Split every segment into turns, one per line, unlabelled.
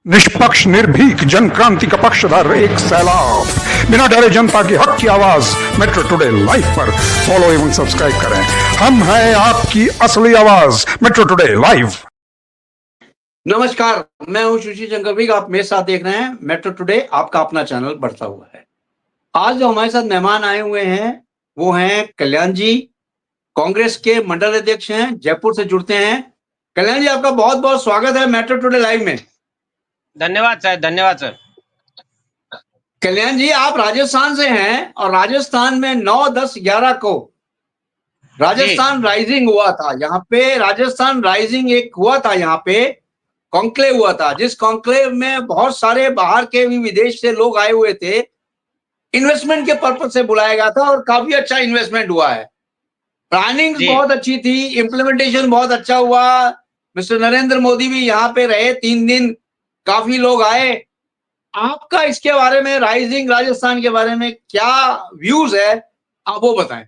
निष्पक्ष निर्भीक जन क्रांति का पक्षधर एक सैलाब, बिना डरे जनता की हक की आवाज मेट्रो टुडे लाइव पर फॉलो एवं सब्सक्राइब करें। हम हैं आपकी असली आवाज, मेट्रो टुडे लाइव।
नमस्कार, मैं हूं सुशील शंकर विग। आप मेरे साथ देख रहे हैं मेट्रो टुडे, आपका अपना चैनल बढ़ता हुआ है। आज जो हमारे साथ मेहमान आए हुए हैं वो हैं कल्याण जी, कांग्रेस के मंडल अध्यक्ष हैं, जयपुर से जुड़ते हैं। कल्याण जी, आपका बहुत बहुत स्वागत है मेट्रो टुडे लाइव में।
धन्यवाद सर, धन्यवाद सर।
कल्याण जी, आप राजस्थान से हैं और राजस्थान में 9, 10, 11 को राजस्थान राइजिंग हुआ था। यहाँ पे राजस्थान राइजिंग एक हुआ था, यहाँ पे कॉन्क्लेव हुआ था, जिस कॉन्क्लेव में बहुत सारे बाहर के भी विदेश से लोग आए हुए थे। इन्वेस्टमेंट के पर्पज से बुलाया गया था और काफी अच्छा इन्वेस्टमेंट हुआ है। प्लानिंग बहुत अच्छी थी, इम्प्लीमेंटेशन बहुत अच्छा हुआ। मिस्टर नरेंद्र मोदी भी यहाँ पे रहे 3 दिन, काफी लोग आए। आपका इसके बारे में, राइजिंग राजस्थान के बारे में क्या व्यूज है, आप वो बताएं।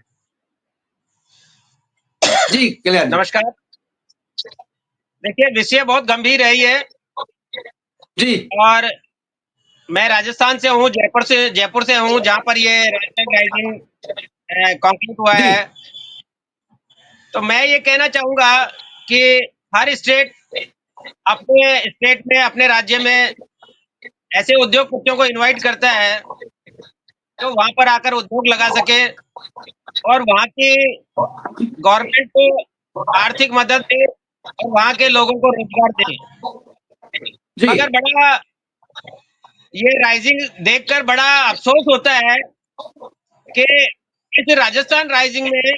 जी कल्याण जी।
नमस्कार। देखिए, विषय बहुत गंभीर है ये
जी।
और मैं राजस्थान से हूँ, जयपुर से हूँ, जहाँ पर ये राजस्थान राइजिंग कॉन्क्लूड हुआ है। तो मैं ये कहना चाहूंगा कि हर स्टेट अपने स्टेट में, अपने राज्य में ऐसे उद्योगपतियों को इनवाइट करता है तो वहां पर आकर उद्योग लगा सके और वहां की गवर्नमेंट को आर्थिक मदद दे और वहां के लोगों को रोजगार दे।
जी।
मगर बड़ा ये राइजिंग देखकर बड़ा अफसोस होता है कि इस राजस्थान राइजिंग में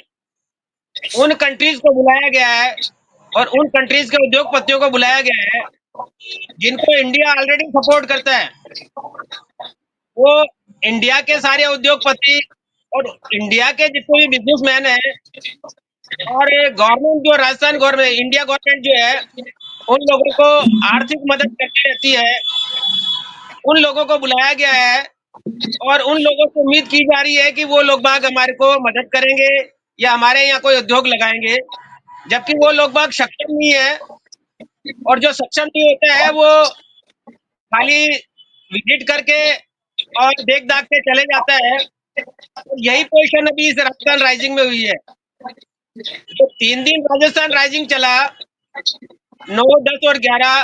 उन कंट्रीज को बुलाया गया है और उन कंट्रीज के उद्योगपतियों को बुलाया गया है जिनको इंडिया ऑलरेडी सपोर्ट करता है। वो इंडिया के सारे उद्योगपति और इंडिया के जितने भी बिजनेसमैन हैं और गवर्नमेंट जो राजस्थान गवर्नमेंट, इंडिया गवर्नमेंट जो है, उन लोगों को आर्थिक मदद करती रहती है। उन लोगों को बुलाया गया है और उन लोगों से उम्मीद की जा रही है कि वो लोग बाग हमारे को मदद करेंगे या हमारे यहाँ कोई उद्योग लगाएंगे, जबकि वो लोग बाग सक्षम नहीं है। और जो सक्षम नहीं होता है वो खाली विजिट करके और देख दाख के चले जाता है। तो यही पोजीशन अभी इस राजस्थान राइजिंग में हुई है। तो 3 दिन राजस्थान राइजिंग चला, 9, 10 और 11,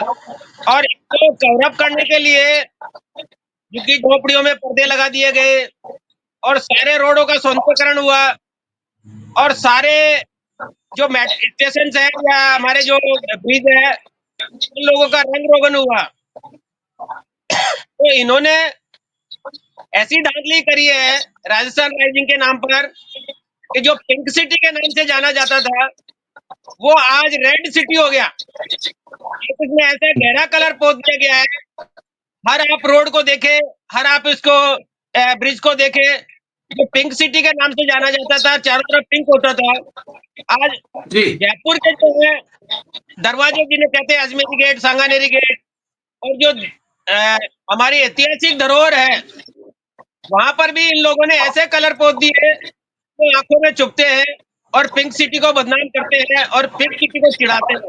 और इसको कवर अप करने के लिए झुग्गी झोपड़ियों में पर्दे लगा दिए गए और सारे रोडों का सौंदर्यीकरण हुआ और सारे जो स्टेशन है या हमारे जो ब्रिज है उन लोगों का रंग रोगन हुआ। तो इन्होंने ऐसी धांधली करी है राजस्थान राइजिंग के नाम पर कि जो पिंक सिटी के नाम से जाना जाता था वो आज रेड सिटी हो गया। इसमें ऐसा गहरा कलर पोत दिया गया है, हर आप रोड को देखे, हर आप इसको ब्रिज को देखे, जो पिंक सिटी के नाम से जाना जाता था, चारों तरफ पिंक होता था, आज जयपुर के जो है दरवाजे जिन्हें कहते हैं अजमेरी गेट, सांगानेरी गेट, और जो हमारी ऐतिहासिक धरोहर है वहां पर भी इन लोगों ने ऐसे कलर पोत दिए तो आंखों में चुभते हैं और पिंक सिटी को बदनाम करते हैं और पिंक सिटी को चिढ़ाते हैं।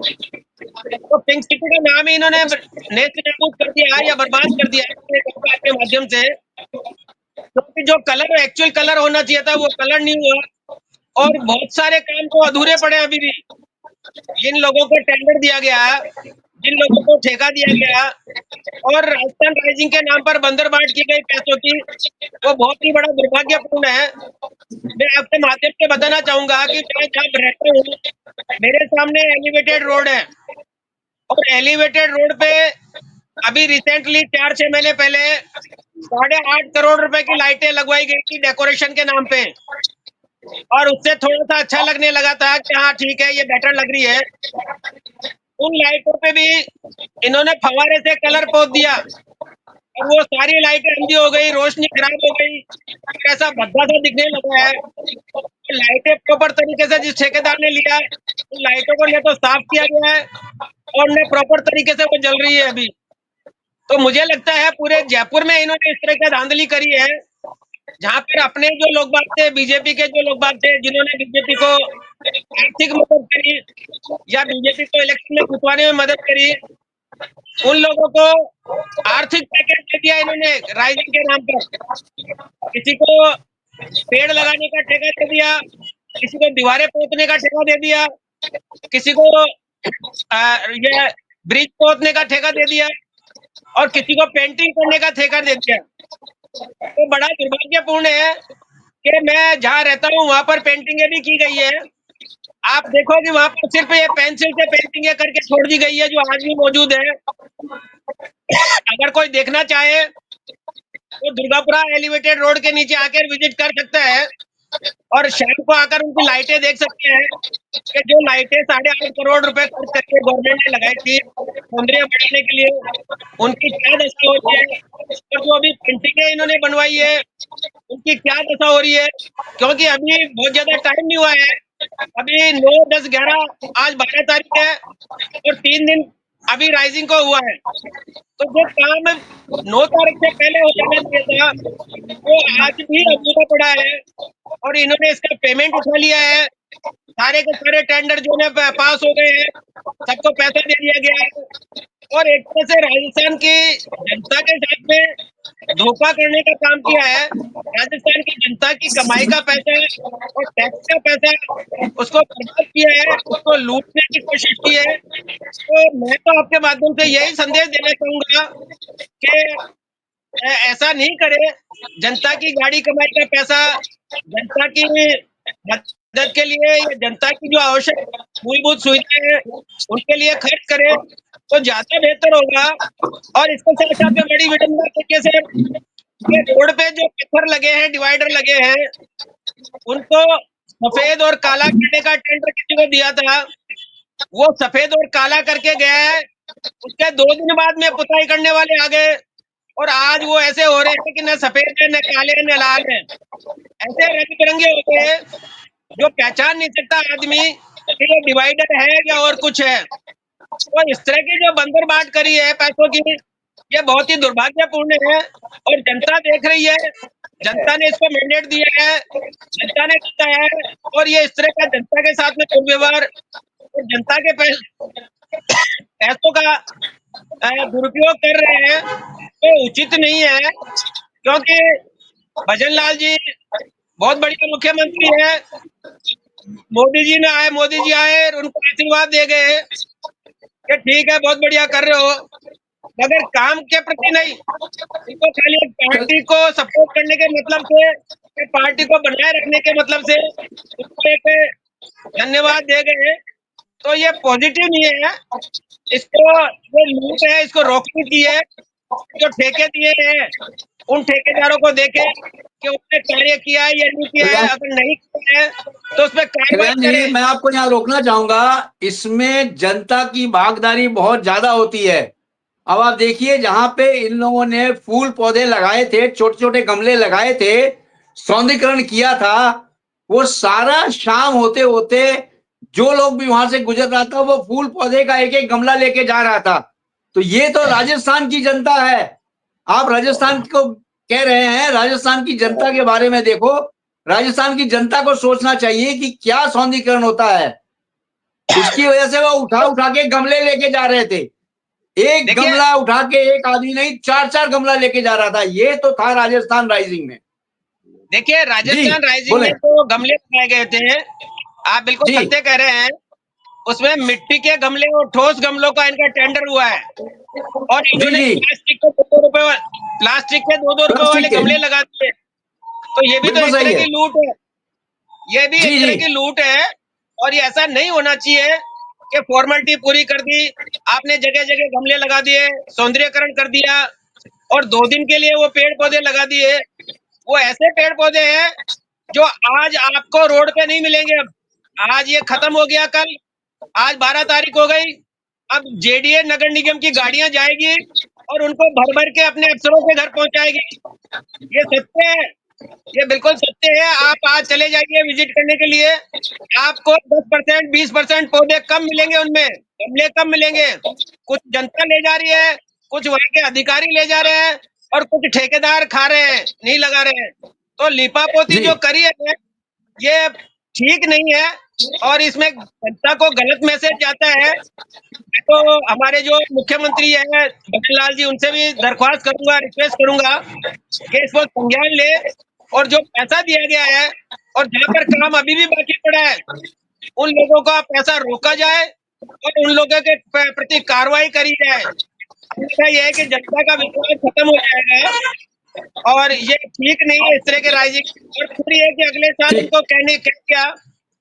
तो पिंक सिटी का नाम ही इन्होंने नेस्तनाबूद कर दिया है या बर्बाद कर दिया है के माध्यम से, क्योंकि जो कलर एक्चुअल कलर होना चाहिए था वो कलर नहीं हुआ और बहुत सारे काम तो अधूरे पड़े अभी भी। जिन लोगों को टेंडर दिया गया, जिन लोगों को ठेका दिया गया और राजस्थान राइजिंग के नाम पर बंदरबाट की गई पैसों की, वो बहुत ही बड़ा दुर्भाग्यपूर्ण है। मैं आपके माध्यम से बताना चाहूंगा कि मैं जहाँ रहता हूँ मेरे सामने एलिवेटेड रोड है और एलिवेटेड रोड पे अभी रिसेंटली 4-6 महीने पहले 8.5 करोड़ रुपए की लाइटें लगवाई गई थी डेकोरेशन के नाम पे, और उससे थोड़ा सा अच्छा लगने लगा था कि हाँ ठीक है ये बेटर लग रही है। उन लाइटों पे भी इन्होंने फव्वारे से कलर पोत दिया और वो सारी लाइटें अंधी हो गई, रोशनी खराब हो गई, ऐसा भद्दा सा दिखने लगा है। लाइटें प्रॉपर तरीके से जिस ठेकेदार ने लिया उन लाइटों को न तो साफ किया गया है और न प्रॉपर तरीके से वो जल रही है अभी। तो मुझे लगता है पूरे जयपुर में इन्होंने इस तरह की धांधली करी है, जहाँ पर अपने जो लोग बाग थे, बीजेपी के जो लोग बाग थे, जिन्होंने बीजेपी को आर्थिक मदद करी या बीजेपी को इलेक्शन में जितवाने में मदद करी, उन लोगों को आर्थिक पैकेज दे दिया इन्होंने राइजिंग के नाम पर। किसी को पेड़ लगाने का ठेका दे दिया, किसी को दीवारें पोतने का ठेका दे दिया, किसी को ये ब्रिज पोतने का ठेका दे दिया और किसी को पेंटिंग करने का ठेका दे दिया। तो बड़ा दुर्भाग्यपूर्ण है कि मैं जहाँ रहता हूँ वहां पर पेंटिंगें भी की गई है। आप देखो कि वहां पर सिर्फ ये पेंसिल से पेंटिंगें करके छोड़ दी गई है जो आज भी मौजूद है। अगर कोई देखना चाहे तो दुर्गापुरा एलिवेटेड रोड के नीचे आकर विजिट कर सकता है और शाम को आकर उनकी लाइटें देख सकते हैं कि जो लाइटें 8.5 करोड़ रुपए खर्च करके गवर्नमेंट ने लगाई थी सौंदर्य बढ़ाने के लिए, उनकी क्या दशा हो रही है। और जो अभी पेंटिंगें इन्होंने बनवाई है उनकी क्या दशा हो रही है, क्योंकि अभी बहुत ज्यादा टाइम नहीं हुआ है। अभी 9, 10, 11, आज 12 तारीख है और 3 दिन अभी राइजिंग को हुआ है। तो जो काम 9 तारीख से पहले हो जाना चाहिए था वो आज भी अधूरा पड़ा है और इन्होंने इसका पेमेंट उठा लिया है। सारे के सारे टेंडर जो है पास हो गए हैं, सबको पैसा दे दिया गया है और एक तरह से राजस्थान की जनता के साथ में धोखा करने का काम किया है। राजस्थान की जनता की कमाई का पैसा और टैक्स का पैसा उसको बर्बाद किया है, उसको लूटने की कोशिश की है। तो मैं तो आपके माध्यम से यही संदेश देना चाहूंगा कि ऐसा नहीं करे। जनता की गाड़ी कमाई का पैसा जनता की मदद के लिए या जनता की जो आवश्यक मूलभूत सुविधाएं हैं उनके लिए खर्च करे तो ज्यादा बेहतर होगा। और इसके साथ साथ में बड़ी विडंबना देखिए सर, ये रोड पे जो पत्थर लगे हैं, डिवाइडर लगे हैं, उनको सफेद और काला करने का टेंडर किसी को दिया था, वो सफेद और काला करके गया है। उसके 2 दिन बाद में पुताई करने वाले आ गए और आज वो ऐसे हो रहे हैं कि न सफेद है, न काले है, न लाल है, ऐसे रंग बिरंगे होते हैं जो पहचान नहीं सकता आदमी कि ये डिवाइडर है या और कुछ है। तो इस तरह की जो बंदर बाट करी है पैसों की, ये बहुत ही दुर्भाग्यपूर्ण है और जनता देख रही है। जनता ने इसको मैंडेट दिया है, जनता ने किया है और ये इस तरह का जनता के साथ में दुर्व्यवहार और जनता के पैसों का दुरुपयोग कर रहे हैं तो उचित नहीं है। क्योंकि भजन लाल जी बहुत बढ़िया मुख्यमंत्री है, मोदी जी आए और उनको आशीर्वाद दे गए कि ठीक है बहुत बढ़िया कर रहे हो, मगर काम के प्रति नहीं, इनको खाली पार्टी को सपोर्ट करने के मतलब से, पार्टी को बनाए रखने के मतलब से उसको एक धन्यवाद दे गए। तो ये पॉजिटिव नहीं है। इसको जो लूट है इसको रोकनी चाहिए। जो ठेके दिए हैं उन ठेकेदारों को देखे कि उसने कार्य किया है या नहीं किया है, अगर नहीं किया है तो उसमें कार्रवाई
कल्याण जी,
करें।
मैं आपको यहाँ रोकना चाहूंगा। इसमें जनता की भागीदारी बहुत ज्यादा होती है। अब आप देखिए, जहां पे इन लोगों ने फूल पौधे लगाए थे, छोटे छोटे गमले लगाए थे, सौंदर्यीकरण किया था, वो सारा शाम होते होते जो लोग भी वहां से गुजर रहा था वो फूल पौधे का एक एक गमला लेके जा रहा था। तो ये तो राजस्थान की जनता है। आप राजस्थान को कह रहे हैं, राजस्थान की जनता के बारे में देखो। राजस्थान की जनता को सोचना चाहिए कि क्या सौंदर्यीकरण होता है। इसकी वजह से वो उठा उठा के गमले लेके जा रहे थे। एक
देखिए
गमला उठा के एक आदमी नहीं, 4-4 गमला लेके जा रहा था। ये तो था राजस्थान राइजिंग में।
देखिए राजस्थान
जी,
राइजिंग में
बोले।
तो गमले लगाए गए थे, आप बिल्कुल
जी,
सत्य कह रहे हैं। उसमें मिट्टी के गमले और ठोस गमलों का इनका टेंडर हुआ है और
जी,
इन्होंने
जी,
प्लास्टिक के 2-2 रुपए वाले
प्लास्टिक के,
गमले लगा दिए। तो ये भी तो
बिल्कुल
एक
सही
तरह
है।
की लूट है, ये भी
जी,
एक तरह
जी,
की लूट है। और ये ऐसा नहीं होना चाहिए कि फॉर्मेलिटी पूरी कर दी, आपने जगह जगह गमले लगा दिए, सौंदर्यकरण कर दिया और 2 दिन के लिए वो पेड़ पौधे लगा दिए। वो ऐसे पेड़ पौधे हैं जो आज आपको रोड पे नहीं मिलेंगे। अब आज ये खत्म हो गया, कल आज 12 तारीख हो गई, अब जेडीए नगर निगम की गाड़ियां जाएगी और उनको भर भर के अपने अफसरों के घर पहुंचाएगी। ये सत्य है, ये बिल्कुल सत्य है। आप आज चले जाइए विजिट करने के लिए, आपको 10%, 20% पौधे कम मिलेंगे, उनमें गमले कम मिलेंगे। कुछ जनता ले जा रही है, कुछ वहां के अधिकारी ले जा रहे हैं और कुछ ठेकेदार खा रहे हैं, नहीं लगा रहे हैं। तो लिपापोती
जी,
जो करी है ये ठीक नहीं है। और इसमें जनता को गलत मैसेज जाता है। मैं तो हमारे जो मुख्यमंत्री है भजन लाल जी, उनसे भी दरख्वास्त करूंगा, रिक्वेस्ट करूंगा कि इसको संज्ञान ले और जो पैसा दिया गया है और जहाँ पर काम अभी भी बाकी पड़ा है उन लोगों का पैसा रोका जाए और उन लोगों के प्रति कार्रवाई करी जाए। अन्यथा यह है कि जनता का विश्वास खत्म हो जाएगा और ये ठीक नहीं है इस तरह के राइजिंग। और फिर ये कि अगले साल
ठीक।
उनको कहने कह दिया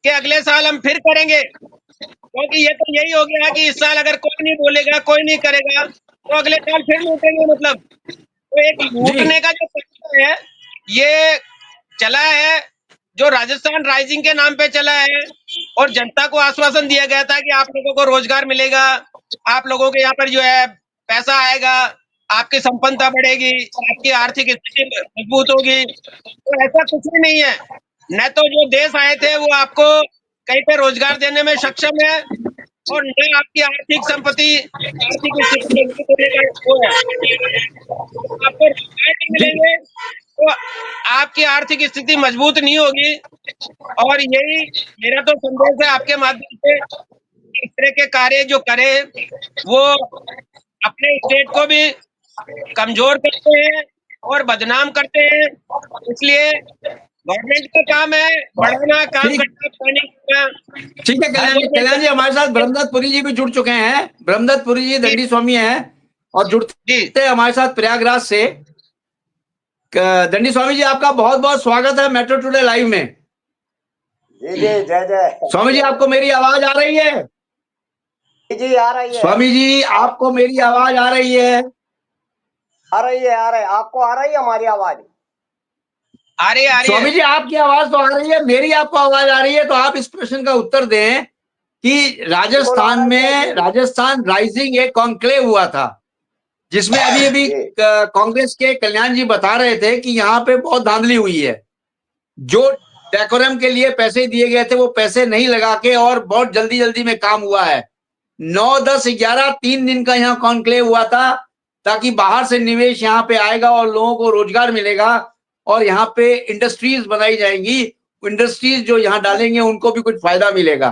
कि अगले साल हम फिर करेंगे, क्योंकि ये तो यही हो गया कि इस साल अगर कोई नहीं बोलेगा, कोई नहीं करेगा, तो अगले साल फिर लूटेंगे। मतलब तो एक
जी
लूटने का जो तरीका है ये चला है, जो राजस्थान राइजिंग के नाम पे चला है। और जनता को आश्वासन दिया गया था कि आप लोगों को रोजगार मिलेगा, आप लोगों के यहाँ पर जो है पैसा आएगा, आपकी संपन्नता बढ़ेगी, आपकी आर्थिक स्थिति मजबूत होगी। तो ऐसा कुछ भी नहीं है। न तो जो देश आए थे वो आपको कहीं पे रोजगार देने में सक्षम है और न आपकी आर्थिक संपत्ति, आर्थिक स्थिति मजबूत होने का वो है। आपको रोजगार नहीं
जी
मिलेंगे तो आपकी आर्थिक स्थिति मजबूत नहीं होगी। और यही मेरा तो संदेश है आपके माध्यम से, इस तरह के कार्य जो करे वो अपने स्टेट को भी कमजोर करते हैं और बदनाम करते हैं। इसलिए गवर्नमेंट का काम है बढ़ाना, काम
ठीक।
करना, प्लानिंग करना।
ठीक है
हर गवर्नमेंट
कल्याण जी, हमारे साथ
का
ब्रह्मदत्त पुरी जी भी जुड़ चुके हैं। ब्रह्मदत्त पुरी जी
जी
दंडी स्वामी हैं और
जी
जुड़ते हैं हमारे साथ प्रयागराज से। दंडी स्वामी जी, आपका बहुत बहुत स्वागत है मेट्रो टुडे लाइव में।
जी जी, जय जय।
स्वामी जी, आपको मेरी आवाज आ रही है?
जी जी, आ रही है।
स्वामी जी, आपको मेरी आवाज आ रही है?
आ रही है, आ रही है। आपको आ रही है हमारी आवाज?
आ रही है।
स्वामी जी, आपकी आवाज तो आ रही है, मेरी आपको आवाज आ रही है, तो आप इस प्रश्न का उत्तर दें कि
बिल्कुल आ
राजस्थान
रही है
में
जी।
राजस्थान राइजिंग एक कॉन्क्लेव हुआ था, जिसमें अभी अभी
जी
कांग्रेस के कल्याण जी बता रहे थे कि यहाँ पे बहुत धांधली हुई है। जो डेकोरम के लिए पैसे दिए गए थे वो पैसे नहीं लगा के और बहुत जल्दी जल्दी में काम हुआ है। 9, 10, 11 3 दिन का यहाँ कॉन्क्लेव हुआ था, ताकि बाहर से निवेश यहाँ पे आएगा और लोगों को रोजगार मिलेगा और यहाँ पे इंडस्ट्रीज बनाई जाएंगी। इंडस्ट्रीज जो यहाँ डालेंगे उनको भी कुछ फायदा मिलेगा।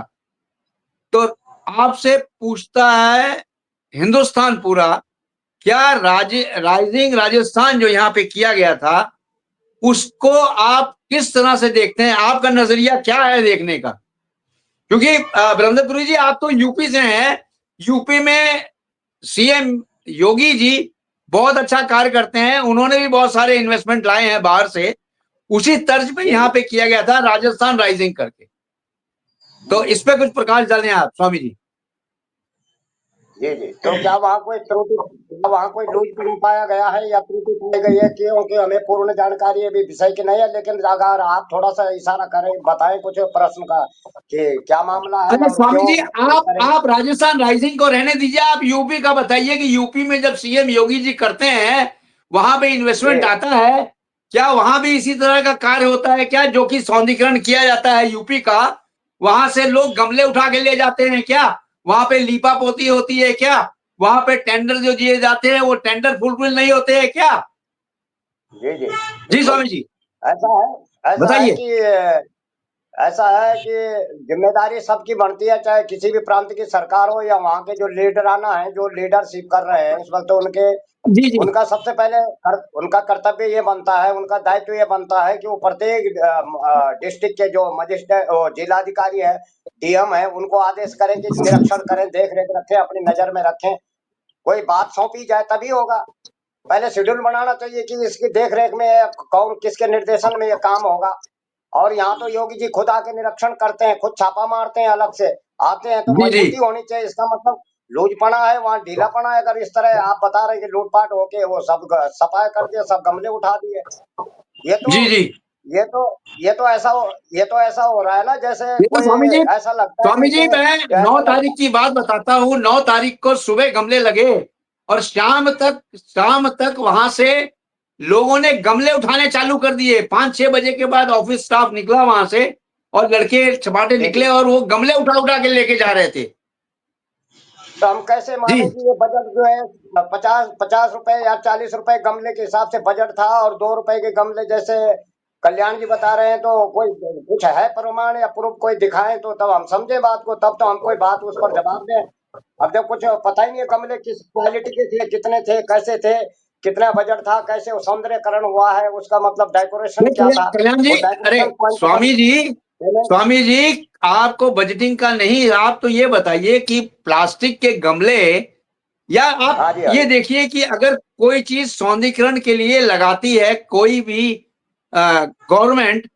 तो आपसे पूछता है हिंदुस्तान पूरा, क्या राइजिंग राजस्थान जो यहाँ पे किया गया था उसको आप किस तरह से देखते हैं? आपका नजरिया क्या है देखने का? क्योंकि ब्रह्मदत्त जी, आप तो यूपी से हैं। यूपी में सीएम योगी जी बहुत अच्छा कार्य करते हैं, उन्होंने भी बहुत सारे इन्वेस्टमेंट लाए हैं बाहर से। उसी तर्ज पे
जी
यहाँ पे किया गया था राजस्थान राइजिंग करके। तो
जी
इस पे कुछ प्रकाश डालें आप स्वामी जी।
जी जी। तो क्या वहाँ कोई त्रुटि, वहाँ कोई लूज पाया गया है या त्रुटि पाई गई है? क्योंकि हमें पूर्ण जानकारी अभी विषय की नहीं है, लेकिन अगर आप थोड़ा सा इशारा करें, बताएं कुछ प्रश्न का कि क्या मामला है
अच्छा
और
स्वामी
क्यों
जी,
इस
आप
तरह।
आप राजस्थान राइजिंग को रहने दीजिए, आप यूपी का बताइए कि यूपी में जब सीएम योगी जी करते हैं वहां पे
जी
इन्वेस्टमेंट आता है, क्या वहां भी इसी तरह का कार्य होता है क्या, जो कि सौंदर्यीकरण किया जाता है यूपी का? वहां से लोग गमले उठा के ले जाते हैं क्या? वहां पे लीपा पोती होती है क्या? वहां पे टेंडर जो दिए जाते हैं वो टेंडर फुलफिल नहीं होते हैं क्या?
जी जी,
जी
बिल्कुल।
स्वामी जी,
ऐसा है, ऐसा है
बताइए।
कि ऐसा है कि जिम्मेदारी सबकी बनती है, चाहे किसी भी प्रांत की सरकार हो या वहाँ के जो लीडराना है, जो लीडरशिप कर रहे हैं इस वक्त, उनके
जी जी
उनका सबसे पहले उनका कर्तव्य ये बनता है, उनका दायित्व ये बनता है कि वो प्रत्येक डिस्ट्रिक्ट के जो मजिस्ट्रेट जिलाधिकारी है, डीएम है, उनको आदेश करें कि निरीक्षण करें, देख रेख रखें, अपनी नजर में रखें। कोई बात सौंपी जाए तभी होगा। पहले शेड्यूल बनाना चाहिए कि इसकी देख रेख में कौन किसके निर्देशन में ये काम होगा। और यहाँ तो योगी जी खुद आके निरीक्षण करते हैं, खुद छापा मारते हैं, अलग से आते हैं। तो
जी जी
मजबूती होनी चाहिए। इसका मतलब लूजपना है, वहाँ ढीलापना है। अगर इस तरह आप बता रहे हैं कि लूटपाट होके वो सब सफाई कर दिया, सब गमले उठा दिए, ये तो
जी जी।
ये तो ये तो ऐसा हो रहा है ना, जैसे
देखो
कोई
स्वामी जी,
ऐसा लगता है
स्वामी जी,
जैसे
मैं 9 तारीख की बात बताता हूँ। 9 तारीख को सुबह गमले लगे और शाम तक वहां से लोगों ने गमले उठाने चालू कर दिए। 5-6 बजे के बाद ऑफिस स्टाफ निकला वहां से और लड़के छपाटे
जी
निकले
जी।
और वो गमले उठा उठा के लेके जा रहे थे।
तो हम कैसे
जी
माने कि ये बजट जो है 50 50 रुपए या 40 रुपए गमले के हिसाब से बजट था, और 2 रुपए के गमले जैसे कल्याण जी बता रहे हैं तो कोई कुछ है प्रमाण या प्रूफ कोई दिखाएं तो तब हम समझे बात को, तब तो हम कोई बात उस पर जवाब दें। अब जब कुछ पता ही नहीं है गमले किस क्वालिटी के थे, कितने थे, कैसे थे, कितना बजट था, कैसे सौंदर्यकरण हुआ है, उसका मतलब डेकोरेशन क्या था,
कल्याण जी,
वो
अरे
डेकोरेशन पॉइंट
स्वामी जी, स्वामी जी, आपको बजटिंग का नहीं, आप तो ये बताइए कि प्लास्टिक के गमले, या
हाँ
आप
जी, हाँ
ये
जी।
देखिए कि अगर कोई चीज सौंदर्यीकरण के लिए लगाती है कोई भी गवर्नमेंट,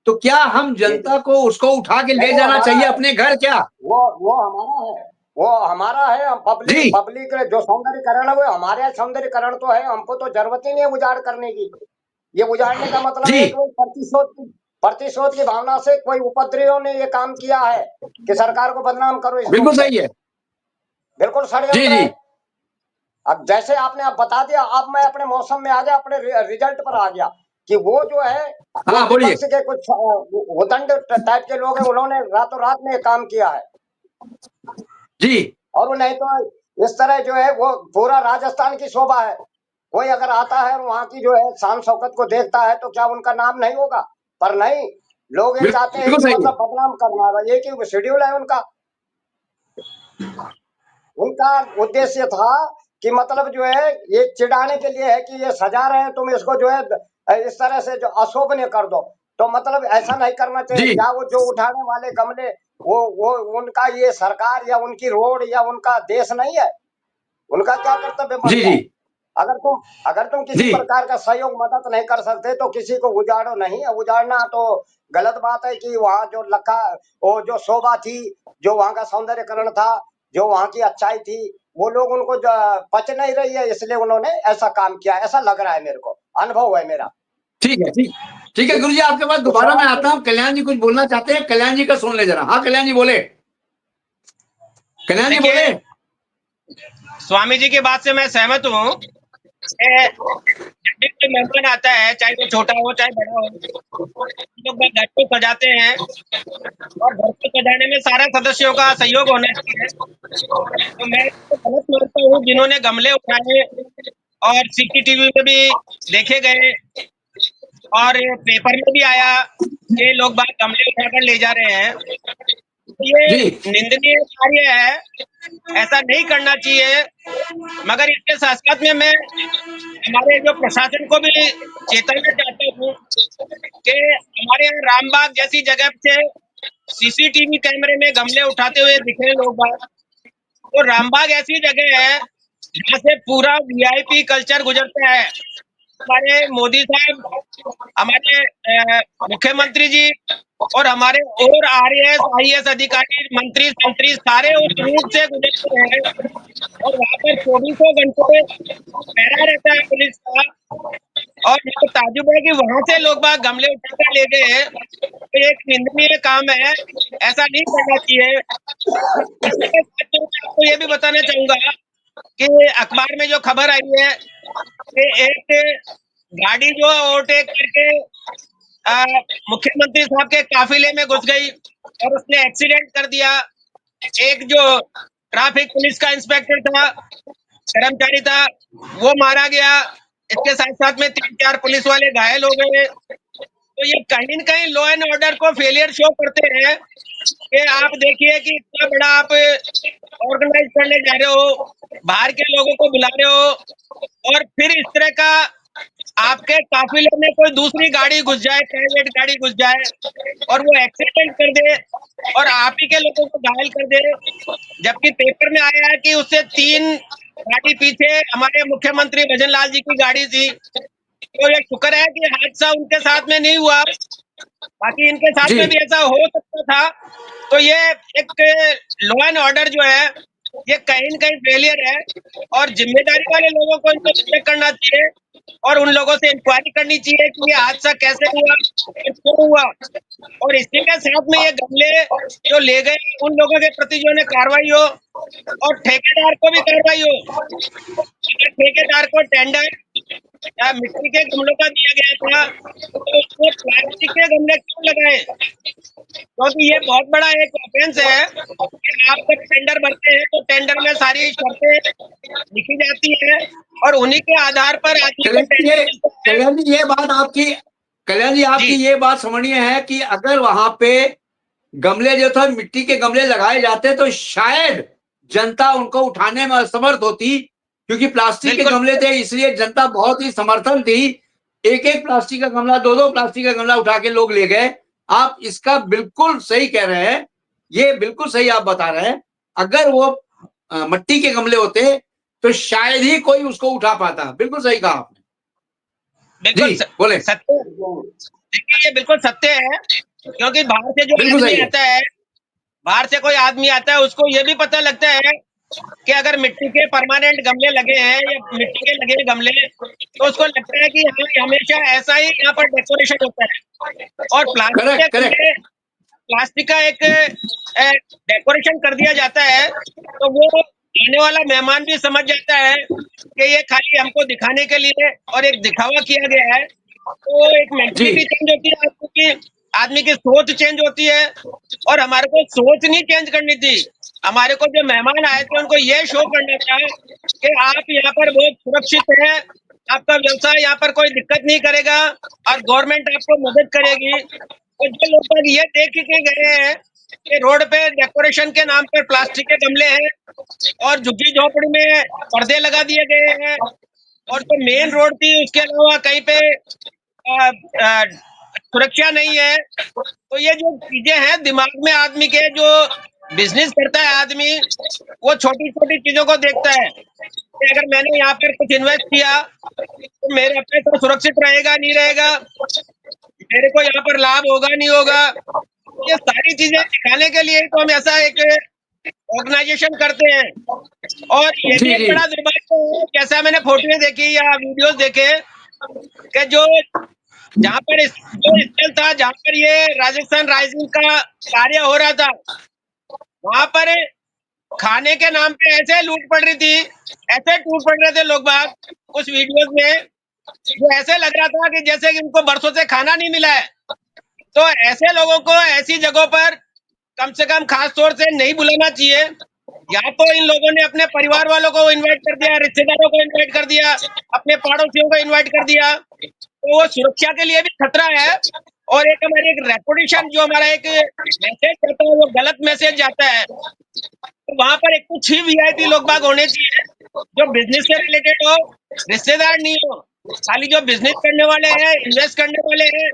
तो क्या हम
जी, जी।
जनता को उसको उठा के
नहीं,
ले
वो
जाना
हमारा
चाहिए
है,
अपने घर क्या?
वो हमारा है, वो हमारा है। हम पब्लिक
जी
पब्लिक जो सौंदर्यकरण है वो हमारे यहाँ सौंदर्यकरण तो है, हमको तो जरूरत ही नहीं है उजाड़ करने की। ये उजाड़ने का मतलब
जी,
है कि प्रतिशोध की भावना से कोई उपद्रवियों ने ये काम किया है कि सरकार को बदनाम करो इस रूप
बिल्कुल
में।
सही है।
बिल्कुल
जी
षड्यंत्र
जी,
है। अब जैसे आपने अब बता दिया, अब मैं अपने मौसम में आ गया, अपने रिजल्ट पर आ गया कि वो जो है वो
हाँ बोलिए।
विपक्ष के कुछ उदंड टाइप के लोग हैं, उन्होंने रातों रात में ये काम किया है।
जी
और वो नहीं तो इस तरह जो है वो पूरा राजस्थान की शोभा है। कोई अगर आता है और वहां की जो है शान शौकत को देखता है तो क्या उनका नाम नहीं होगा? पर नहीं, लोग ये चाहते हैं
बिल्कुल
कि
सही है।
मतलब बदनाम करना, ये कि शेड्यूल है उनका। उनका उद्देश्य था कि मतलब जो है ये चिढ़ाने के लिए है कि ये सजा रहे हैं, तुम इसको जो है इस तरह से जो अशोभनीय कर दो। तो मतलब ऐसा नहीं करना चाहिए।
जी
क्या वो जो उठाने वाले गमले, वो उनका ये सरकार या उनकी रोड या उनका देश नहीं है? उनका क्या कर्तव्य
जी
बनता
जी
है? अगर तुम किसी
जी
प्रकार का सहयोग मदद नहीं कर सकते तो किसी को उजाड़ो नहीं। उजाड़ना तो गलत बात है कि वहां जो लखा, वो जो शोभा थी, जो वहां का सौंदर्यकरण था, जो वहां की अच्छाई थी, वो लोग उनको पच नहीं रही है, इसलिए उन्होंने ऐसा काम किया, ऐसा लग रहा है मेरे को, अनुभव है मेरा।
ठीक है। ठीक, ठीक है गुरु जी, आपके पास
तो
दोबारा मैं
सवाल
आता हूँ। कल्याण जी कुछ बोलना चाहते हैं, कल्याण जी का सुन ले जरा। हाँ कल्याण जी बोले, कल्याण जी बोले।
देखिए, स्वामी जी की बात से मैं सहमत हूँ। जब भी कोई मेहमान आता है, चाहे वो छोटा हो चाहे बड़ा हो, हम लोग घर को सजाते हैं और घर को सजाने में सारे सदस्यों का सहयोग होना चाहिए। तो मैं इसको गलत मानता हूँ जिन्होंने गमले उठाए और सीसीटीवी में भी देखे गए और पेपर में भी आया कि लोग बाहर गमले उठाकर ले जा रहे हैं। ये
जी
निंदनीय कार्य है, ऐसा नहीं करना चाहिए। मगर इसके साथ साथ में मैं हमारे जो प्रशासन को भी चेताना चाहता हूँ कि हमारे यहाँ रामबाग जैसी जगह से सीसीटीवी कैमरे में गमले उठाते हुए दिख रहे लोग बाग। तो रामबाग ऐसी जगह है जहाँ से पूरा वीआईपी कल्चर गुजरता है। हमारे मोदी साहब, हमारे मुख्यमंत्री जी और हमारे और आरएएस आईएएस अधिकारी, मंत्री संतरी सारे उस रूट से गुजरते हैं और वहां पर 24 घंटे पहरा रहता है पुलिस का। और मेरे को ताज्जुब है कि वहां से लोग बाग गमले उठाकर ले गए हैं। तो ये एक निंदनीय काम है, ऐसा नहीं करना चाहिए। इसी के साथ में मैं आपको ये भी बताना चाहूंगा कि अखबार में जो खबर आई है कि एक गाड़ी जो ओवरटेक करके अ, मुख्यमंत्री साहब के काफिले में घुस गई और उसने एक्सीडेंट कर दिया। एक जो ट्रैफिक पुलिस का इंस्पेक्टर था, कर्मचारी था, वो मारा गया। इसके साथ साथ में 3-4 पुलिस वाले घायल हो गए। तो ये कहीं न कहीं लॉ एंड ऑर्डर को फेलियर शो करते हैं कि आप देखिए कि इतना बड़ा आप ऑर्गेनाइज करने जा रहे हो, बाहर के लोगों को बुला रहे हो और फिर इस तरह का आपके काफिले में कोई दूसरी गाड़ी घुस जाए, प्राइवेट गाड़ी घुस जाए और वो एक्सीडेंट कर दे और आप ही के लोगों को घायल कर दे। जबकि पेपर में आया है कि उससे 3 गाड़ी पीछे हमारे मुख्यमंत्री भजन लाल जी की गाड़ी थी। तो ये शुक्र है कि हादसा उनके साथ में नहीं हुआ, बाकी इनके साथ
जी
में भी ऐसा हो सकता था। तो ये एक लॉ एंड ऑर्डर जो है ये कहीं न कहीं फेलियर है और जिम्मेदारी वाले लोगों को इनको चेक करना चाहिए और उन लोगों से इंक्वायरी करनी चाहिए कि ये हादसा कैसे हुआ और क्यों हुआ। और इसी के साथ में ये गमले जो ले गए उन लोगों के प्रति जो है कार्रवाई हो और ठेकेदार को भी कार्रवाई हो। अगर ठेकेदार को टेंडर या मिट्टी के गमलों का दिया गया था तो उसमें प्लास्टिक के गमले क्यों लगाए? क्योंकि ये बहुत बड़ा एक ऑफेंस है कि आप जब टेंडर भरते हैं तो टेंडर में सारी शर्तें लिखी जाती है और उन्हीं के आधार पर आदमी को टेंडर मिलता है।
कल्याण जी, ये बात आपकी, कल्याण जी, आपकी
जी
ये बात समझनीय है कि अगर वहां पे गमले जो था मिट्टी के गमले लगाए जाते तो शायद जनता उनको उठाने में असमर्थ होती, क्योंकि प्लास्टिक के
बिल्कुल
गमले थे, इसलिए जनता बहुत ही समर्थन थी। एक एक प्लास्टिक का गमला, दो दो प्लास्टिक का गमला उठा के लोग ले गए। आप इसका बिल्कुल सही कह रहे हैं, ये बिल्कुल सही आप बता रहे हैं। अगर वो मिट्टी के गमले होते तो शायद ही कोई उसको उठा पाता। बिल्कुल सही कहा आपने।
बिल्कुल
जी बोले।
सत्य। देखिए ये बिल्कुल सत्य है, क्योंकि बाहर से जो
बिल्कुल
आदमी
सही है।
आता है, बाहर से कोई आदमी आता है, उसको ये भी पता लगता है कि अगर मिट्टी के परमानेंट गमले लगे हैं या मिट्टी के लगे गमले, तो उसको लगता है कि हाँ हमेशा ऐसा ही यहाँ पर डेकोरेशन होता है। और
करेक्ट करेक्ट।
प्लास्टिक का एक डेकोरेशन कर दिया जाता है, तो वो आने वाला मेहमान भी समझ जाता है कि ये खाली हमको दिखाने के लिए और एक दिखावा किया गया है। तो एक
जी
मेंटालिटी चेंज होती है आदमी की सोच चेंज होती है। और हमारे को सोच नहीं चेंज करनी थी, हमारे को जो मेहमान आए थे उनको ये शो करना था कि आप यहाँ पर बहुत सुरक्षित है, आपका व्यवसाय यहाँ पर कोई दिक्कत नहीं करेगा और गवर्नमेंट आपको मदद करेगी। और जो लोग ये देख के गए हैं कि रोड पे डेकोरेशन के नाम पर प्लास्टिक के गमले हैं और झुग्गी झोपड़ी में पर्दे लगा दिए गए हैं, और जो मेन रोड थी उसके अलावा कहीं पे सुरक्षा नहीं है। तो ये जो चीजें हैं दिमाग में आदमी के, जो बिजनेस करता है आदमी, वो छोटी छोटी चीजों को देखता है कि अगर मैंने यहाँ पर कुछ इन्वेस्ट किया तो मेरा पैसा सुरक्षित रहेगा नहीं रहेगा, मेरे को यहाँ पर लाभ होगा नहीं होगा। ये सारी चीजें दिखाने के लिए तो हम ऐसा एक ऑर्गेनाइजेशन करते हैं। और ये भी
जी
एक
जी
बड़ा दुर्भाग्य है, जैसा मैंने फोटो देखी या वीडियोस देखे कि जो जहाँ पर जो स्थल था जहाँ पर ये राजस्थान राइजिंग का कार्य हो रहा था, वहां पर खाने के नाम पे ऐसे लूट पड़ रही थी, ऐसे टूट पड़ रहे थे लोग बाग उस वीडियोस में, जो ऐसे लग रहा था कि जैसे कि उनको बरसों से खाना नहीं मिला है। तो ऐसे लोगों को ऐसी जगहों पर कम से कम खास तौर से नहीं बुलाना चाहिए। या तो इन लोगों ने अपने परिवार वालों को इनवाइट कर दिया, रिश्तेदारों को इनवाइट कर दिया, अपने पड़ोसियों को इनवाइट कर दिया, तो वो सुरक्षा के लिए भी खतरा है। और एक हमारी एक रेपुटेशन, जो हमारा एक मैसेज जाता है, वो गलत मैसेज जाता है। तो वहां पर एक कुछ ही वीआईपी लोग बाग होने चाहिए जो बिजनेस से रिलेटेड हो, रिश्तेदार नहीं हो, खाली जो बिजनेस करने वाले हैं, इन्वेस्ट करने वाले हैं,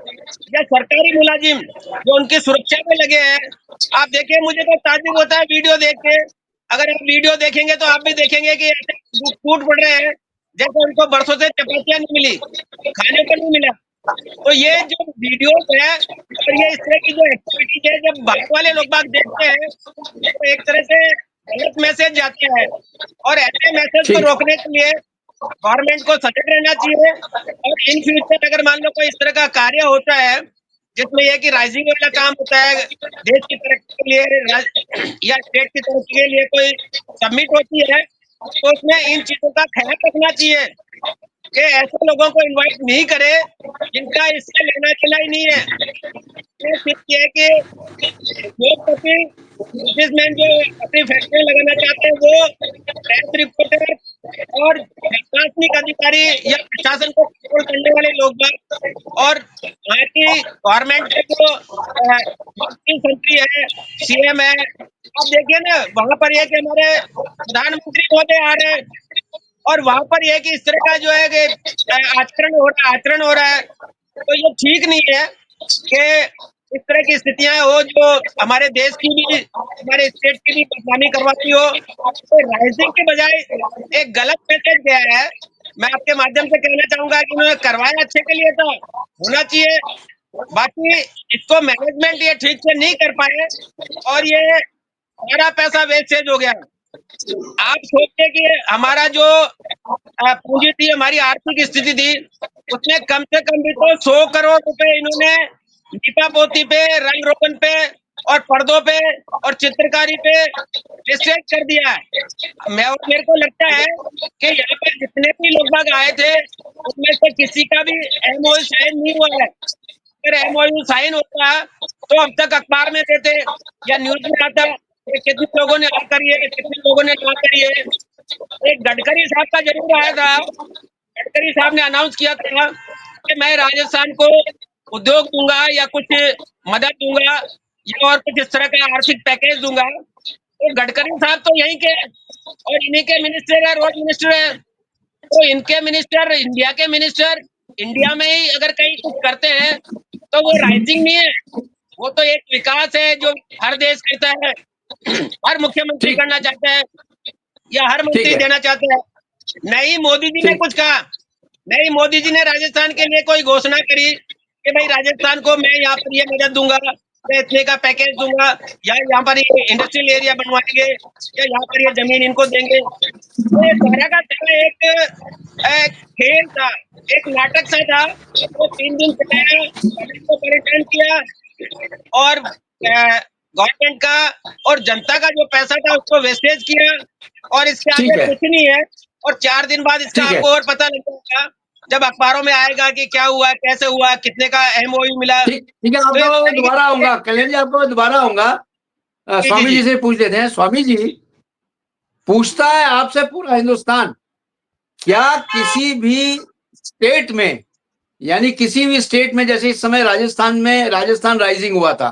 या सरकारी मुलाजिम जो उनकी सुरक्षा में लगे हैं। आप देखिए, मुझे तो ताज्जुब होता है वीडियो देख के। अगर आप वीडियो देखेंगे तो आप भी देखेंगे कि ऐसे टूट पड़ रहे हैं जैसे उनको बरसों से चपातियां नहीं मिली, खाने को नहीं मिला। तो ये जो वीडियोस है और ये इस तरह की जो एक्टिविटीज है, जब बाहर वाले लोग बाग देखते हैं तो एक तरह से गलत मैसेज जाता है। और ऐसे मैसेज को
ठीक।
रोकने के लिए गवर्नमेंट को सजग रहना चाहिए। और इन फ्यूचर अगर मान लो कोई इस तरह का कार्य होता है जिसमें यह कि राइजिंग वाला काम होता है, देश की तरक्की के लिए या स्टेट की तरक्की के लिए कोई सबमिट होती है, तो उसमें इन चीजों का ख्याल रखना चाहिए कि ऐसे लोगों को इनवाइट नहीं करे जिनका इससे लेना देना ही नहीं है। तो सिर्फ ये है कि उद्योगपति, बिजनेसमैन जो अपनी फैक्ट्री लगाना चाहते हैं, वो टैक्स रिपोर्टर और प्रशासनिक अधिकारी या प्रशासन को कंट्रोल करने वाले लोग बाग, और वहाँ की गवर्नमेंट के जो मंत्री है, सीएम है, आप देखिए ना वहां पर ये कि हमारे प्रधानमंत्री महोदय आ रहे हैं और वहां पर यह कि इस तरह का जो है कि आचरण हो रहा है। तो ये ठीक नहीं है कि इस तरह की स्थितियां हो जो हमारे देश की भी, हमारे स्टेट की भी बदनामी करवाती हो। तो राइजिंग के बजाय एक गलत मैसेज गया है। मैं आपके माध्यम से कहना चाहूंगा कि उन्होंने करवाया अच्छे के लिए था, होना चाहिए। बाकी इसको मैनेजमेंट ये ठीक से नहीं कर पाए और ये सारा पैसा वेस्टेज हो गया। आप सोचिए कि हमारा जो पूंजी थी, हमारी आर्थिक स्थिति थी, उसमें कम से कम भी तो 100 करोड़ रुपए इन्होंने लीपा पोती पे, रंग रोगन पे और पर्दों पे और चित्रकारी पे वेस्टेज कर दिया है। मेरे को लगता है कि यहाँ पर जितने भी लोग बाग आए थे उनमें से किसी का भी एमओयू साइन नहीं हुआ है। अगर एमओयू साइन होता तो अब तक अखबार में देते या न्यूज में आता कि कितने लोगों ने आ करी है, कितने लोगों ने ना करी है। एक गडकरी साहब का जरूर आया था, गडकरी साहब ने अनाउंस किया था कि मैं राजस्थान को उद्योग दूंगा या कुछ मदद दूंगा या और कुछ इस तरह का आर्थिक पैकेज दूंगा, तो गडकरी साहब तो यहीं के और इन्हीं के मिनिस्टर है, रोड मिनिस्टर है। तो इनके मिनिस्टर, इंडिया के मिनिस्टर इंडिया में ही अगर कहीं कुछ करते हैं तो वो राइजिंग नहीं है, वो तो एक विकास है जो हर देश करता है। हर मुख्यमंत्री
ठीक
करना चाहता है या हर
ठीक
मंत्री
है
देना चाहते हैं। नहीं मोदी जी ने
ठीक
कुछ कहा, नहीं मोदी जी ने राजस्थान के लिए कोई घोषणा करी कि भाई राजस्थान को मैं यहाँ पर ये मदद दूंगा, मैं इतने का पैकेज दूंगा, या यहाँ पर ये इंडस्ट्रियल एरिया बनवाएंगे या यहाँ पर ये जमीन इनको देंगे। तो ये सारा का सारा एक खेल था, एक नाटक सा था। वो 3 दिन चलाया, पब्लिक को परेशान किया और गवर्नमेंट का और जनता का जो पैसा था उसको वेस्टेज किया, और इससे
ठीक
आगे
है
कुछ नहीं है। और 4 दिन बाद इसका
ठीक है
आपको और पता लग जाएगा जब अखबारों में आएगा कि क्या हुआ, कैसे हुआ, कितने का एमओयू मिला।
ठीक ठीक है,
तो ये
आपका मैं
बताने की
दोबारा
बात है।
आऊंगा कल्याण जी, आपका मैं दोबारा आऊंगा।
जी जी
स्वामी
जी
जी से पूछ लेते हैं। स्वामी जी, पूछता है आपसे पूरा हिंदुस्तान, क्या किसी भी स्टेट में, यानी किसी भी स्टेट में, जैसे इस समय राजस्थान में राजस्थान राइजिंग हुआ था,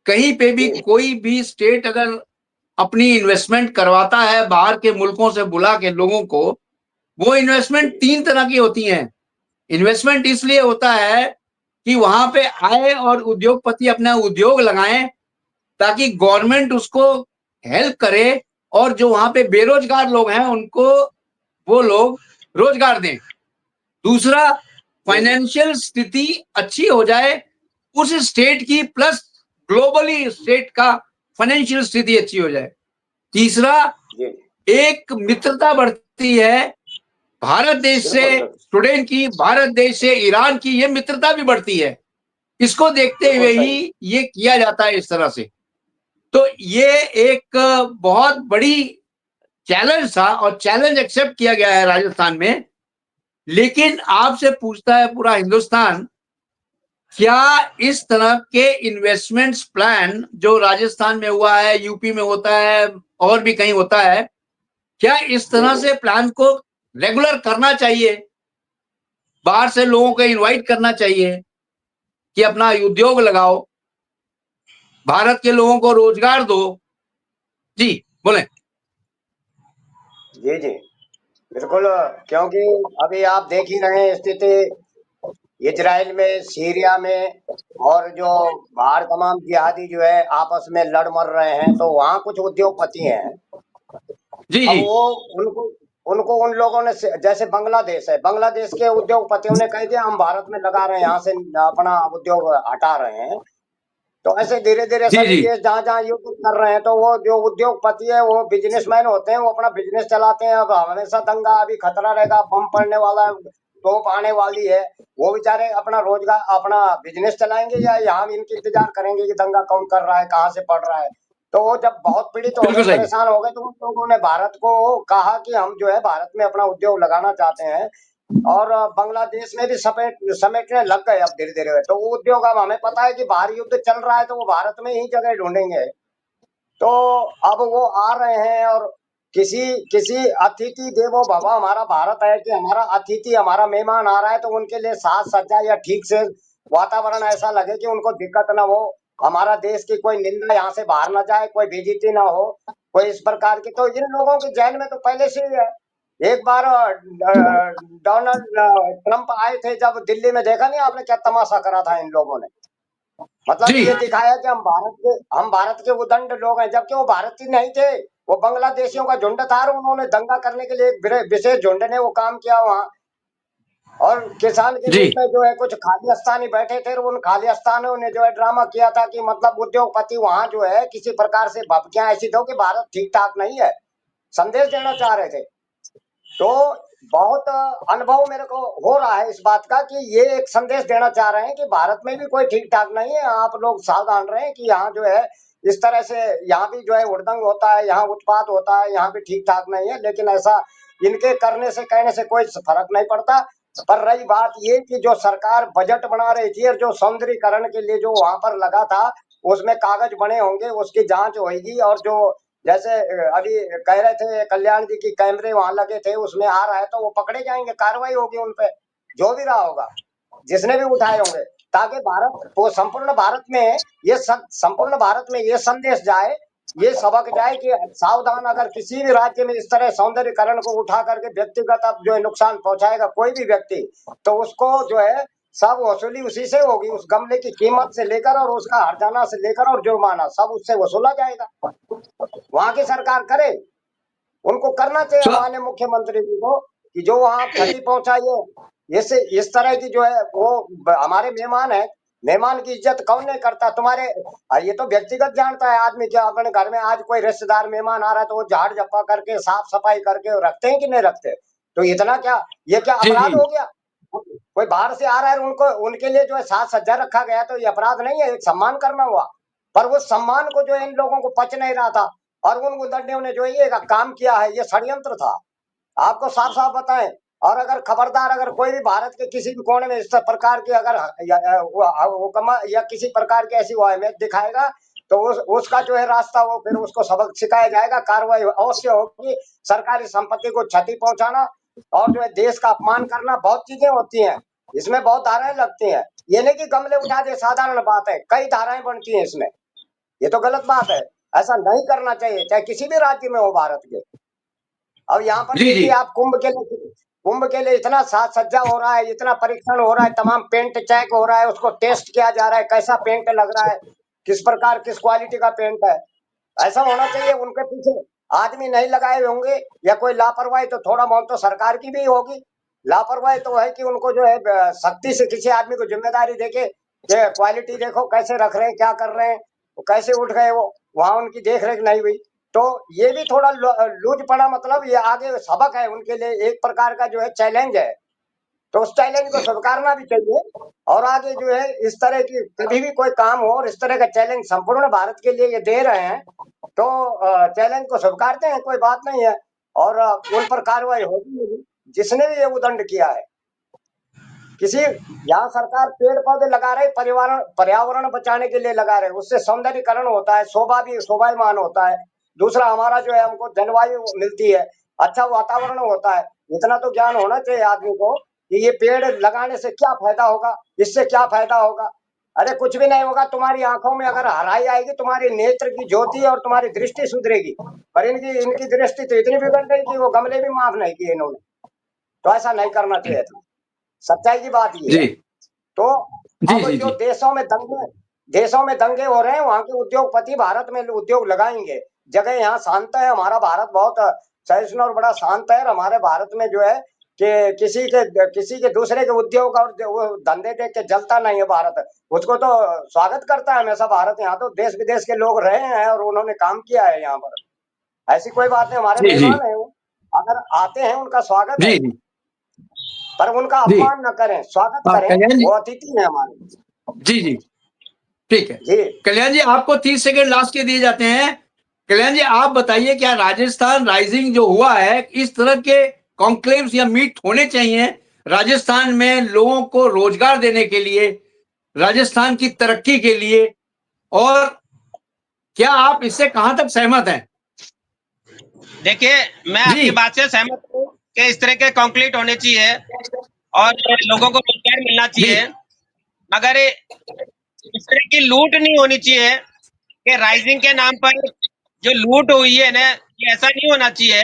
कहीं पे भी कोई भी स्टेट अगर अपनी इन्वेस्टमेंट करवाता है बाहर के मुल्कों से बुला के लोगों को, वो इन्वेस्टमेंट 3 तरह की होती हैं। इन्वेस्टमेंट इसलिए होता है कि वहां पे आए और उद्योगपति अपना उद्योग लगाएं ताकि गवर्नमेंट उसको हेल्प करे, और जो वहां पे बेरोजगार लोग हैं उनको वो लोग रोजगार दें। दूसरा, फाइनेंशियल स्थिति अच्छी हो जाए उस स्टेट की, प्लस ग्लोबली स्टेट का फाइनेंशियल स्थिति अच्छी हो जाए। तीसरा, एक मित्रता बढ़ती है भारत देश से स्टूडेंट की, भारत देश से ईरान की, ये मित्रता भी बढ़ती है। इसको देखते हुए ही ये किया जाता है इस तरह से। तो ये एक बहुत बड़ी चैलेंज था और चैलेंज एक्सेप्ट किया गया है राजस्थान में। लेकिन आपसे पूछता है पूरा हिंदुस्तान, क्या इस तरह के इन्वेस्टमेंट्स प्लान जो राजस्थान में हुआ है, यूपी में होता है और भी कहीं होता है, क्या इस तरह से प्लान को रेगुलर करना चाहिए, बाहर से लोगों को इनवाइट करना चाहिए कि अपना उद्योग लगाओ, भारत के लोगों को रोजगार दो? जी बोले।
जी जी बिल्कुल, क्योंकि अभी आप देख ही रहे हैं स्थिति इजराइल में, सीरिया में, और जो बाहर तमाम जिहादी जो है आपस में लड़ मर रहे हैं, तो वहाँ कुछ उद्योगपति हैं।
जी
अब
जी
वो उनको उनको उन लोगों ने जैसे बांग्लादेश है, बांग्लादेश के उद्योगपतियों ने कह दिया हम भारत में लगा रहे हैं, यहाँ से अपना उद्योग हटा रहे हैं। तो ऐसे धीरे धीरे
जी
सभी
जी
देश जहाँ जहाँ युद्ध कर रहे हैं, तो वो जो उद्योगपति है वो बिजनेसमैन होते हैं, वो अपना बिजनेस चलाते हैं। अब हमेशा दंगा, अभी खतरा रहेगा, बम पड़ने वाला है, तोप आने वाली है, वो बेचारे अपना रोजगार, अपना बिजनेस चलाएंगे या यहाँ इनके इंतजार करेंगे कि दंगा कौन कर रहा है, कहाँ से पड़ रहा है। तो वो जब बहुत पीड़ित हो गए,
बिल्कुल सही।
परेशान हो गए, तो उन लोगों ने भारत को कहा कि हम जो है भारत में अपना उद्योग लगाना चाहते हैं। और बांग्लादेश में भी समेटने लग गए अब धीरे धीरे। तो वो उद्योग, अब हमें पता है कि बाहर युद्ध चल रहा है, तो वो भारत में ही जगह ढूंढेंगे। तो अब वो आ रहे हैं, और किसी किसी अतिथि देवो भव, हमारा भारत है कि हमारा अतिथि, हमारा मेहमान आ रहा है, तो उनके लिए साज सज्जा या ठीक से वातावरण ऐसा लगे कि उनको दिक्कत ना हो, हमारा देश की कोई निंदा यहाँ से बाहर ना जाए, कोई बेइज्जती ना हो, कोई इस प्रकार की। तो इन लोगों के जहन में तो पहले से ही है। एक बार डोनाल्ड ट्रंप आए थे जब दिल्ली में, देखा नहीं आपने क्या तमाशा करा था इन लोगों ने? मतलब
जी
ये दिखाया कि हम भारत के उदंड लोग हैं, जबकि वो भारतीय नहीं थे, वो बांग्लादेशियों का झुंड था, और उन्होंने दंगा करने के लिए एक विशेष झुंड ने वो काम किया वहाँ। और किसान के
जी
रूप में जो है कुछ खालिस्तानी बैठे थे, और उन खालिस्तानियों ने जो है ड्रामा किया था कि मतलब उद्योगपति वहाँ जो है किसी प्रकार से भपकियां ऐसी दो कि भारत ठीक ठाक नहीं है, संदेश देना चाह रहे थे। तो बहुत अनुभव मेरे को हो रहा है इस बात का कि ये एक संदेश देना चाह रहे हैं कि भारत में भी कोई ठीक ठाक नहीं है, आप लोग सावधान रहें कि यहाँ जो है इस तरह से, यहाँ भी जो है उड़दंग होता है, यहाँ उत्पात होता है, यहाँ भी ठीक ठाक नहीं है। लेकिन ऐसा इनके करने से कहने से कोई फर्क नहीं पड़ता। पर रही बात ये कि जो सरकार बजट बना रही थी और जो सौंदर्यीकरण के लिए जो वहां पर लगा था, उसमें कागज बने होंगे, उसकी जांच होगी। और जो जैसे अभी कह रहे थे कल्याण जी की कैमरे वहां लगे थे, उसमें आ रहा है तो वो पकड़े जाएंगे, कार्रवाई होगी उन पे, जो भी रहा होगा, जिसने भी उठाए होंगे। ताकि भारत वो संपूर्ण भारत में संपूर्ण भारत में ये संदेश जाए, ये सबक जाए कि सावधान, अगर किसी भी राज्य में इस तरह सौंदर्यकरण को उठा करके व्यक्तिगत अब जो है नुकसान पहुंचाएगा कोई भी व्यक्ति, तो उसको जो है सब वसूली उसी से होगी, उस गमले की कीमत से लेकर और उसका हर्जाना से लेकर और जुर्माना सब उससे वसूला जाएगा। वहां की सरकार करे, उनको करना चाहिए
So-
माननीय मुख्यमंत्री जी को कि जो वहां क्षति पहुंचाइए, इससे इस तरह की जो है वो हमारे मेहमान है, मेहमान की इज्जत कौन नहीं करता तुम्हारे। ये तो व्यक्तिगत जानता है आदमी कि अपने घर में आज कोई रिश्तेदार मेहमान आ रहा है तो वो झाड़ झप्पा करके साफ सफाई करके रखते हैं कि नहीं रखते। तो इतना क्या, ये क्या
जी,
अपराध
जी।
हो गया? कोई बाहर से आ रहा है उनको, उनके लिए जो है साज सज्जा रखा गया, तो ये अपराध नहीं है, एक सम्मान करना हुआ। पर वो सम्मान को जो है इन लोगों को पच नहीं रहा था, और उन गुंडों ने जो ये काम किया है, ये षड्यंत्र था। आपको साफ साफ बताएं। और अगर खबरदार, अगर कोई भी भारत के किसी भी कोने में इस प्रकार की अगर हुक्म या किसी प्रकार की ऐसी अहमियत दिखाएगा, तो उसका जो है रास्ता वो फिर उसको सबक सिखाया जाएगा, कार्रवाई अवश्य होगी। सरकारी संपत्ति को क्षति पहुंचाना और जो है देश का अपमान करना, बहुत चीजें होती हैं इसमें, बहुत धाराएं लगती हैं। ये नहीं कि गमले उठा दे, साधारण बात है, कई धाराएं बनती हैं इसमें, ये तो गलत बात है। ऐसा नहीं करना चाहिए, चाहे किसी भी राज्य में हो भारत के। अब यहाँ पर
जी,
देखिए
जी।
आप कुंभ के लिए इतना साज सज्जा हो रहा है, इतना परीक्षण हो रहा है, तमाम पेंट चेक हो रहा है, उसको टेस्ट किया जा रहा है, कैसा पेंट लग रहा है, किस प्रकार किस क्वालिटी का पेंट है। ऐसा होना चाहिए। उनके पीछे आदमी नहीं लगाए होंगे या कोई लापरवाही तो थोड़ा बहुत तो सरकार की भी होगी। लापरवाही तो है कि उनको जो है सख्ती से किसी आदमी को जिम्मेदारी देके कि क्वालिटी देखो कैसे रख रहे हैं, क्या कर रहे हैं, वो कैसे उठ गए, वो वहां उनकी देख रेख नहीं हुई। तो ये भी थोड़ा लूज पड़ा, मतलब ये आगे सबक है उनके लिए, एक प्रकार का जो है चैलेंज है। तो उस चैलेंज को स्वीकारना भी चाहिए, और आगे जो है इस तरह की कभी भी कोई काम हो और इस तरह का चैलेंज संपूर्ण भारत के लिए ये दे रहे हैं, तो चैलेंज को स्वीकारते हैं, कोई बात नहीं है, और उन पर कार्रवाई होगी जिसने भी ये उदंड किया है। किसी यहाँ सरकार पेड़ पौधे लगा रहे, पर्यावरण बचाने के लिए लगा रहे, उससे सौंदर्यीकरण होता है, शोभायमान होता है। दूसरा हमारा जो है हमको जलवायु मिलती है, अच्छा वातावरण होता है। इतना तो ज्ञान होना चाहिए आदमी को कि ये पेड़ लगाने से क्या फायदा होगा, इससे क्या फायदा होगा। अरे कुछ भी नहीं होगा, तुम्हारी आंखों में अगर हराई आएगी, तुम्हारी नेत्र की ज्योति और तुम्हारी दृष्टि सुधरेगी। पर इनकी दृष्टि तो इतनी बिगड़ गई कि वो गमले भी माफ नहीं किए इन्होंने। तो ऐसा नहीं करना चाहिए था, सच्चाई की बात ये है।
जी,
तो
जी,
अब
जी,
जो
जी।
देशों में दंगे हो रहे हैं, वहां के उद्योगपति भारत में उद्योग लगाएंगे। जगह यहाँ शांत है, हमारा भारत बहुत सहिष्णु और बड़ा शांत है। और हमारे भारत में जो है कि किसी के दूसरे के उद्योग और वो धंधे देख के जलता नहीं है भारत, उसको तो स्वागत करता है हमेशा भारत। यहाँ तो देश विदेश के लोग रहे हैं और उन्होंने काम किया है यहाँ पर, ऐसी कोई बात नहीं, हमारे
जी, जी।
मेहमान है वो, अगर आते हैं उनका स्वागत है,
जी, जी।
पर उनका
जी।
अपमान न करें, स्वागत
हाँ,
करें,
कल्याण जी।
वो अतिथि है हमारे।
जी, जी। ठीक है।
जी
कल्याण जी, आपको 30 सेकंड लास्ट के दिए जाते हैं। कल्याण जी, आप बताइए, क्या राजस्थान राइजिंग जो हुआ है, इस तरह के कॉन्क्लेव्स या मीट होने चाहिए राजस्थान में लोगों को रोजगार देने के लिए, राजस्थान की तरक्की के लिए, और क्या आप इससे कहां तक सहमत हैं?
देखिए, मैं
जी।
आपकी बात से सहमत हूँ कि इस तरह के कॉन्क्रीट होने चाहिए और लोगों को रोजगार मिलना
जी।
चाहिए, मगर इस तरह की लूट नहीं होनी चाहिए कि राइजिंग के नाम पर जो लूट हुई है ना, ये ऐसा नहीं होना चाहिए।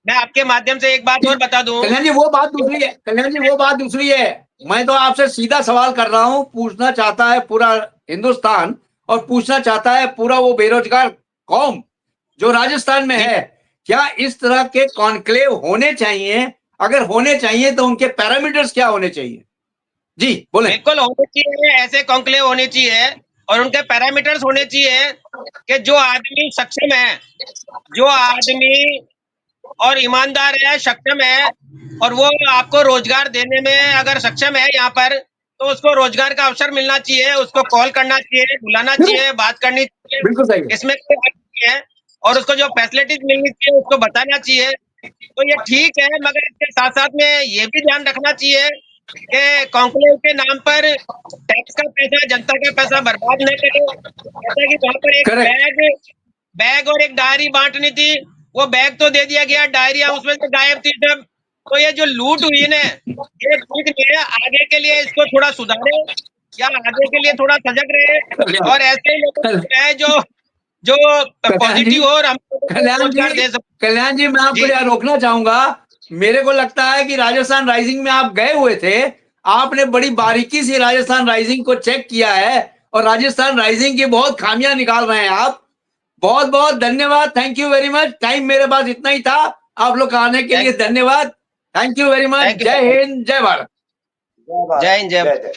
मैं आपके माध्यम से एक बात और बता दूं।
कल्याण जी, वो बात दूसरी है। कल्याण जी, वो बात दूसरी है। मैं तो आपसे सीधा सवाल कर रहा हूं, पूछना चाहता है पूरा हिंदुस्तान, और पूछना चाहता है पूरा वो बेरोजगार कौम जो राजस्थान में
जी,
है, क्या इस तरह के कॉन्क्लेव होने चाहिए? अगर होने चाहिए तो उनके पैरामीटर्स क्या होने चाहिए? जी, बोले।
बिल्कुल होने चाहिए, ऐसे कॉन्क्लेव होने चाहिए और उनके पैरामीटर्स होने चाहिए कि जो आदमी सक्षम है, जो आदमी और ईमानदार है, सक्षम है, और वो आपको रोजगार देने में अगर सक्षम है यहाँ पर, तो उसको रोजगार का अवसर मिलना चाहिए, उसको कॉल करना चाहिए, बुलाना चाहिए, बात करनी चाहिए,
बिल्कुल सही है।
इसमें कोई हर्ज नहीं है। और उसको जो फैसिलिटीज मिलनी चाहिए उसको बताना चाहिए। तो ये ठीक है, मगर इसके साथ साथ में ये भी ध्यान रखना चाहिए कि कॉन्क्लेव के नाम पर टैक्स का पैसा, जनता का पैसा बर्बाद न करे। जैसा कि वहां पर एक
करेक्ट।
बैग और एक डायरी बांटनी थी, वो बैग तो दे दिया गया, डायरिया उसमें से गायब थी सब। तो ये जो लूट हुई ना, ये ठीक नहीं है। आगे के लिए इसको थोड़ा सुधारे या आगे के लिए थोड़ा सजग रहे और ऐसे लोग हैं जो पॉजिटिव हो और हम रोजगार दे सके।
कल्याण जी, मैं आपको यहाँ रोकना चाहूंगा। मेरे को लगता है कि राजस्थान राइजिंग में आप गए हुए थे, आपने बड़ी बारीकी से राजस्थान राइजिंग को चेक किया है और राजस्थान राइजिंग की बहुत खामियां निकाल रहे हैं आप। बहुत बहुत धन्यवाद, thank you very much. Time मेरे पास इतना ही था, आप लोग आने के लिए धन्यवाद, थैंक यू वेरी मच। जय हिंद, जय भारत।
जय हिंद, जय
जय